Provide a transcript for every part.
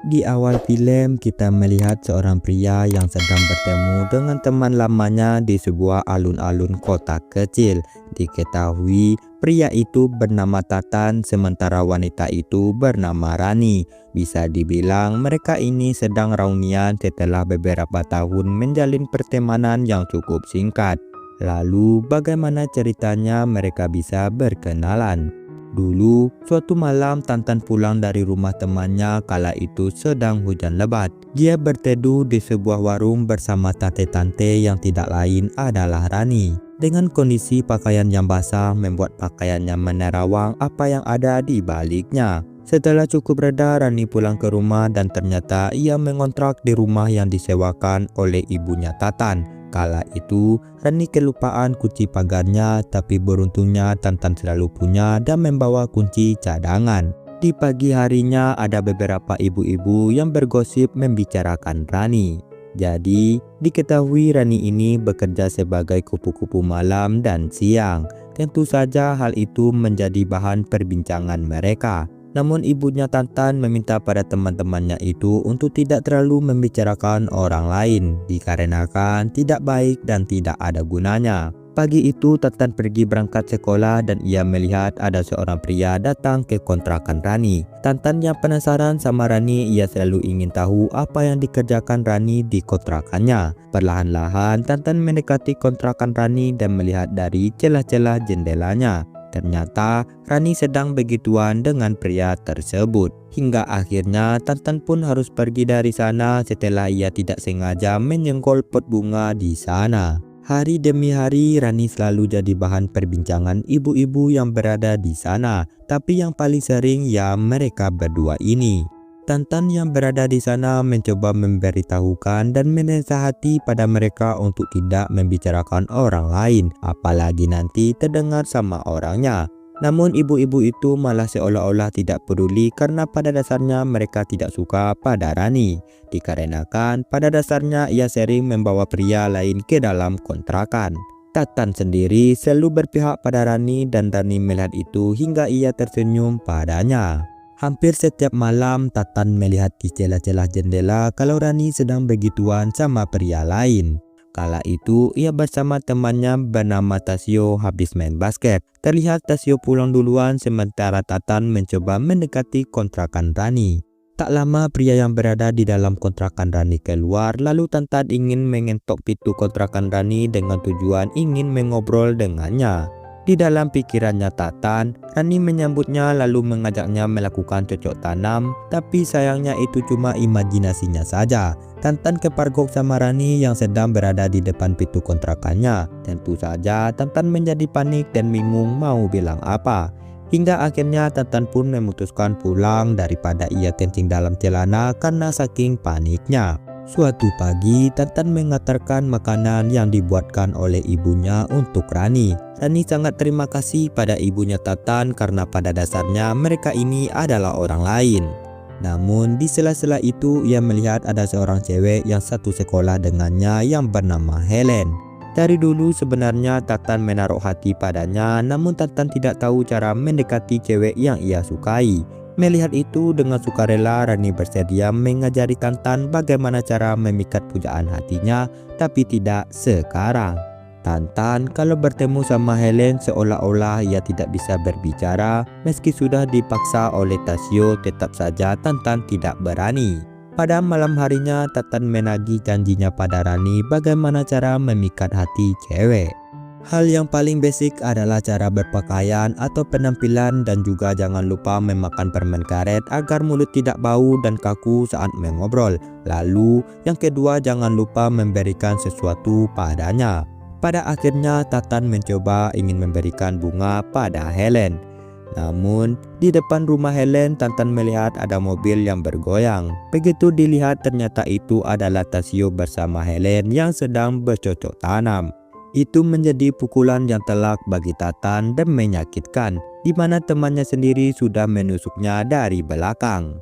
Di awal film kita melihat seorang pria yang sedang bertemu dengan teman lamanya di sebuah alun-alun kota kecil. Diketahui pria itu bernama Tatan sementara wanita itu bernama Rani. Bisa dibilang mereka ini sedang reunian setelah beberapa tahun menjalin pertemanan yang cukup singkat. Lalu bagaimana ceritanya mereka bisa berkenalan? Dulu, suatu malam Tantan pulang dari rumah temannya kala itu sedang hujan lebat. Dia berteduh di sebuah warung bersama tante-tante yang tidak lain adalah Rani. Dengan kondisi pakaian yang basah membuat pakaiannya menerawang apa yang ada di baliknya. Setelah cukup reda, Rani pulang ke rumah dan ternyata ia mengontrak di rumah yang disewakan oleh ibunya Tatan. Kala itu, Rani kelupaan kunci pagarnya, tapi beruntungnya Tantan selalu punya dan membawa kunci cadangan. Di pagi harinya ada beberapa ibu-ibu yang bergosip membicarakan Rani. Jadi, diketahui Rani ini bekerja sebagai kupu-kupu malam dan siang. Tentu saja hal itu menjadi bahan perbincangan mereka. Namun ibunya Tantan meminta pada teman-temannya itu untuk tidak terlalu membicarakan orang lain dikarenakan tidak baik dan tidak ada gunanya. Pagi itu Tantan pergi berangkat sekolah dan ia melihat ada seorang pria datang ke kontrakan Rani. Tantan yang penasaran sama Rani, ia selalu ingin tahu apa yang dikerjakan Rani di kontrakannya. Perlahan-lahan Tantan mendekati kontrakan Rani dan melihat dari celah-celah jendelanya. Ternyata Rani sedang begituan dengan pria tersebut. Hingga akhirnya Tantan pun harus pergi dari sana setelah ia tidak sengaja menyenggol pot bunga di sana. Hari demi hari Rani selalu jadi bahan perbincangan ibu-ibu yang berada di sana. Tapi yang paling sering ya mereka berdua ini. Tantan yang berada di sana mencoba memberitahukan dan menasihati pada mereka untuk tidak membicarakan orang lain, apalagi nanti terdengar sama orangnya. Namun ibu-ibu itu malah seolah-olah tidak peduli karena pada dasarnya mereka tidak suka pada Rani. Dikarenakan pada dasarnya ia sering membawa pria lain ke dalam kontrakan. Tatan sendiri selalu berpihak pada Rani dan Rani melihat itu hingga ia tersenyum padanya. Hampir setiap malam Tatan melihat di celah-celah jendela kalau Rani sedang begituan sama pria lain. Kala itu ia bersama temannya bernama Tasio habis main basket. Terlihat Tasio pulang duluan sementara Tatan mencoba mendekati kontrakan Rani. Tak lama pria yang berada di dalam kontrakan Rani keluar lalu Tantan ingin mengetok pintu kontrakan Rani dengan tujuan ingin mengobrol dengannya. Di dalam pikirannya Tatan, Rani menyambutnya lalu mengajaknya melakukan cocok tanam, tapi sayangnya itu cuma imajinasinya saja. Tantan kepargok sama Rani yang sedang berada di depan pintu kontrakannya. Tentu saja Tantan menjadi panik dan bingung mau bilang apa. Hingga akhirnya Tantan pun memutuskan pulang daripada ia kencing dalam celana karena saking paniknya. Suatu pagi, Tantan mengantarkan makanan yang dibuatkan oleh ibunya untuk Rani. Rani sangat terima kasih pada ibunya Tantan karena pada dasarnya mereka ini adalah orang lain. Namun di sela-sela itu ia melihat ada seorang cewek yang satu sekolah dengannya yang bernama Helen. Dari dulu sebenarnya Tantan menaruh hati padanya, namun Tantan tidak tahu cara mendekati cewek yang ia sukai. Melihat itu dengan sukarela Rani bersedia mengajari Tantan bagaimana cara memikat pujaan hatinya, tapi tidak sekarang. Tantan kalau bertemu sama Helen seolah-olah ia tidak bisa berbicara, meski sudah dipaksa oleh Tasio tetap saja Tantan tidak berani. Pada malam harinya Tantan menagih janjinya pada Rani bagaimana cara memikat hati cewek. Hal yang paling basic adalah cara berpakaian atau penampilan dan juga jangan lupa memakan permen karet agar mulut tidak bau dan kaku saat mengobrol. Lalu yang kedua jangan lupa memberikan sesuatu padanya. Pada akhirnya Tatan mencoba ingin memberikan bunga pada Helen. Namun di depan rumah Helen Tantan melihat ada mobil yang bergoyang. Begitu dilihat ternyata itu adalah Tasio bersama Helen yang sedang bercocok tanam. Itu menjadi pukulan yang telak bagi Tatan dan menyakitkan, di mana temannya sendiri sudah menusuknya dari belakang.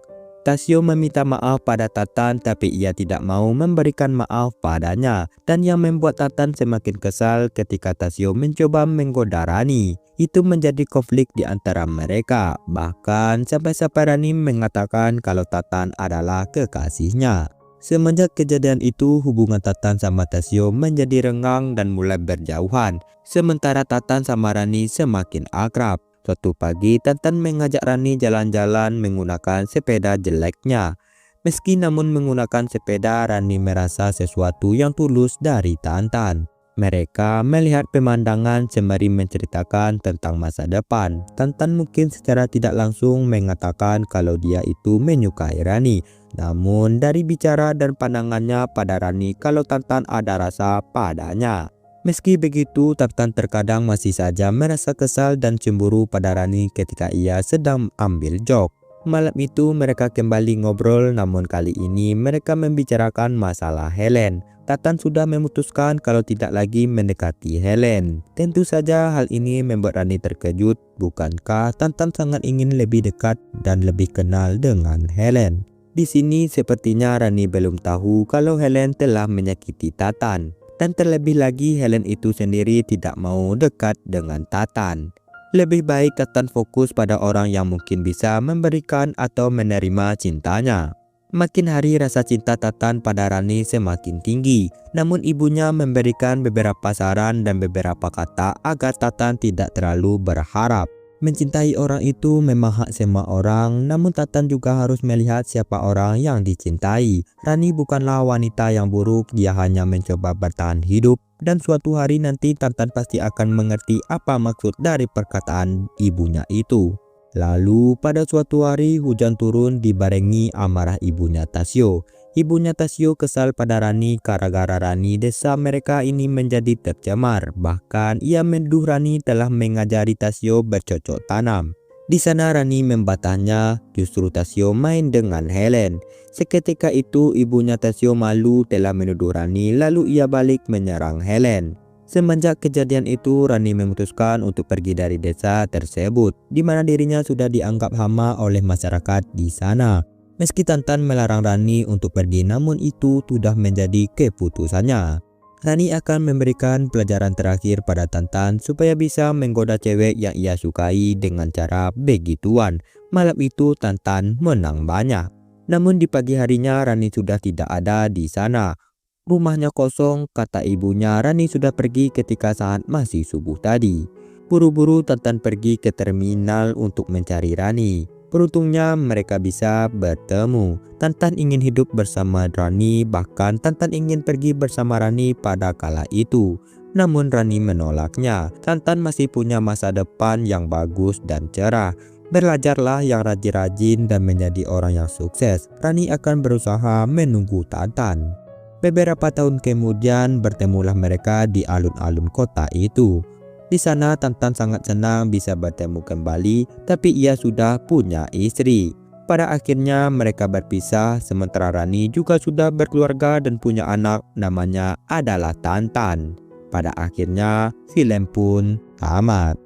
Tasyo meminta maaf pada Tatan tapi ia tidak mau memberikan maaf padanya. Dan yang membuat Tatan semakin kesal ketika Tasyo mencoba menggoda Rani. Itu menjadi konflik di antara mereka. Bahkan sampai-sampai Rani mengatakan kalau Tatan adalah kekasihnya. Semenjak kejadian itu, hubungan Tatan sama Tasyo menjadi renggang dan mulai berjauhan. Sementara Tatan sama Rani semakin akrab. Suatu pagi, Tatan mengajak Rani jalan-jalan menggunakan sepeda jeleknya. Meski namun menggunakan sepeda, Rani merasa sesuatu yang tulus dari Tatan. Mereka melihat pemandangan sembari menceritakan tentang masa depan. Tatan mungkin secara tidak langsung mengatakan kalau dia itu menyukai Rani. Namun dari bicara dan pandangannya pada Rani kalau Tatan ada rasa padanya. Meski begitu, Tatan terkadang masih saja merasa kesal dan cemburu pada Rani ketika ia sedang ambil jok. Malam itu mereka kembali ngobrol, namun kali ini mereka membicarakan masalah Helen. Tatan sudah memutuskan kalau tidak lagi mendekati Helen. Tentu saja hal ini membuat Rani terkejut. Bukankah Tatan sangat ingin lebih dekat dan lebih kenal dengan Helen? Di sini sepertinya Rani belum tahu kalau Helen telah menyakiti Tatan. Dan terlebih lagi Helen itu sendiri tidak mau dekat dengan Tatan. Lebih baik Tatan fokus pada orang yang mungkin bisa memberikan atau menerima cintanya. Makin hari rasa cinta Tatan pada Rani semakin tinggi. Namun ibunya memberikan beberapa saran dan beberapa kata agar Tatan tidak terlalu berharap. Mencintai orang itu memang hak semua orang, namun Tatan juga harus melihat siapa orang yang dicintai. Rani bukanlah wanita yang buruk, dia hanya mencoba bertahan hidup. Dan suatu hari nanti Tatan pasti akan mengerti apa maksud dari perkataan ibunya itu. Lalu pada suatu hari hujan turun dibarengi amarah ibunya Tasyo. Ibunya Tasyo kesal pada Rani gara-gara Rani desa mereka ini menjadi tercemar. Bahkan ia menuduh Rani telah mengajari Tasyo bercocok tanam. Di sana Rani membantahnya, justru Tasyo main dengan Helen. Seketika itu ibunya Tasyo malu telah menuduh Rani lalu ia balik menyerang Helen. Semenjak kejadian itu, Rani memutuskan untuk pergi dari desa tersebut, di mana dirinya sudah dianggap hama oleh masyarakat di sana. Meski Tatan melarang Rani untuk pergi, namun itu sudah menjadi keputusannya. Rani akan memberikan pelajaran terakhir pada Tatan supaya bisa menggoda cewek yang ia sukai dengan cara begituan. Malam itu Tatan menang banyak. Namun di pagi harinya Rani sudah tidak ada di sana. Rumahnya kosong, kata ibunya. Rani sudah pergi ketika saat masih subuh tadi. Buru-buru Tatan pergi ke terminal untuk mencari Rani. Beruntungnya mereka bisa bertemu. Tatan ingin hidup bersama Rani, bahkan Tatan ingin pergi bersama Rani pada kala itu. Namun Rani menolaknya. Tatan masih punya masa depan yang bagus dan cerah. Belajarlah yang rajin-rajin dan menjadi orang yang sukses. Rani akan berusaha menunggu Tatan. Beberapa tahun kemudian bertemulah mereka di alun-alun kota itu. Di sana Tatan sangat senang bisa bertemu kembali, tapi ia sudah punya istri. Pada akhirnya mereka berpisah, sementara Rani juga sudah berkeluarga dan punya anak, namanya adalah Tatan. Pada akhirnya film pun tamat.